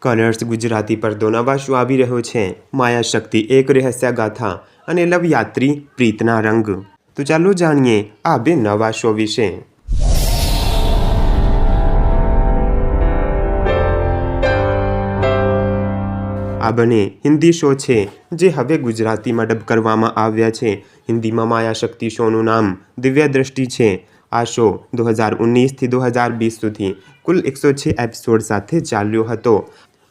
Colours Gujarati પડદો નવા શું આવી રહ્યો છે? માયાશક્તિ એક રહસ્ય ગાથા અને લવયાત્રી પ્રીતના રંગ. તો ચાલો જાણીએ આ બે નવા શો વિશે. આ બંને હિન્દી શો છે જે હવે ગુજરાતીમાં ડબ કરવામાં આવ્યા છે. હિન્દીમાં માયાશક્તિ શોનું નામ દિવ્ય દ્રષ્ટિ છે. આ શો 2019થી 2020 સુધી કુલ 106 એપિસોડ સાથે ચાલ્યો હતો.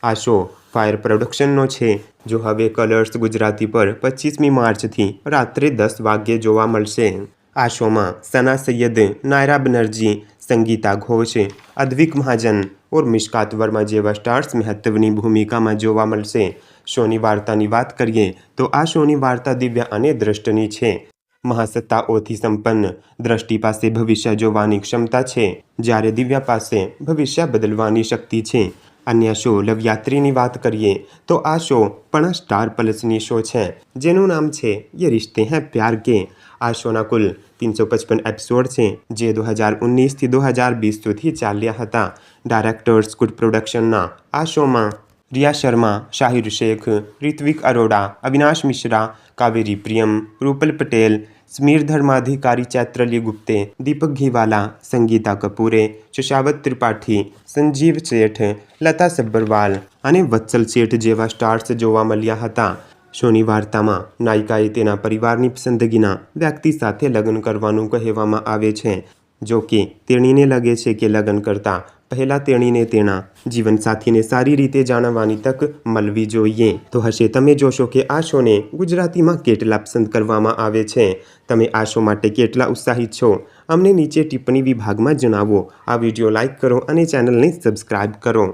આ શો ફાયર પ્રોડક્શનનો છે, જો હવે કલર્સ ગુજરાતી પર 25મી માર્ચથી રાત્રે 10 વાગ્યે જોવા મળશે. આ શોમાં સના સૈયદ, નાયરા બેનર્જી, સંગીતા ઘોષ, અદ્વિક મહાજન और મિશકાત વર્મા જેવા સ્ટાર્સ મહત્વની ભૂમિકામાં જોવા મળશે. શોની વાર્તાની વાત કરીએ તો આ શોની વાર્તા દિવ્યા અને દ્રષ્ટિની છે. મહાસત્તાઓથી સંપન્ન દ્રષ્ટિ પાસે ભવિષ્ય જોવાની ક્ષમતા છે, જ્યારે દિવ્યા પાસે ભવિષ્ય બદલવાની શક્તિ છે. અન્ય શો લવયાત્રીની વાત કરીએ તો આ શો પણ સ્ટાર પ્લસની શો છે, જેનું નામ છે યે રિશ્તે હૈ પ્યાર કે. આ શોના કુલ 355 એપિસોડ છે, જે 2019થી 2020 સુધી ચાલ્યા હતા. ડાયરેક્ટર્સ ગુડ પ્રોડક્શનના આ શોમાં રિયા શર્મા, શાહિર શેખ, રિત્વિક અરોડા, અવિનાશ મિશ્રા, કાવેરી પ્રિયમ, રૂપલ પટેલ, સમીર ધર્માધિकारी, ચૈત્રલી ગુપ્તે, દીપક ઘીવાલા, સંગીતા કપૂરે, શશાવત ત્રિપાઠી, સંજીવ શેઠ, લતા સબ્બરવાલ અને વત્સલ શેઠ જેવા સ્ટાર્સ જોવા મળ્યા હતા. શોની વાર્તામાં નાયિકાએ તેના પરિવારની પસંદગીના વ્યક્તિ સાથે લગ્ન કરવાનું કહેવામાં આવે છે. જો કે તેણીને લાગે છે કે લગ્ન કરતાં પહેલાં તેણીને તેના જીવનસાથીને સારી રીતે જાણવાની તક મળવી જોઈએ. તો હશે તમે જોશો કે આ શોને ગુજરાતીમાં કેટલા પસંદ કરવામાં આવે છે. તમે આ શો માટે કેટલા ઉત્સાહિત છો? અમને નીચે ટિપ્પણી વિભાગમાં જણાવો. આ વિડીયો લાઇક કરો અને ચેનલને સબસ્ક્રાઈબ કરો.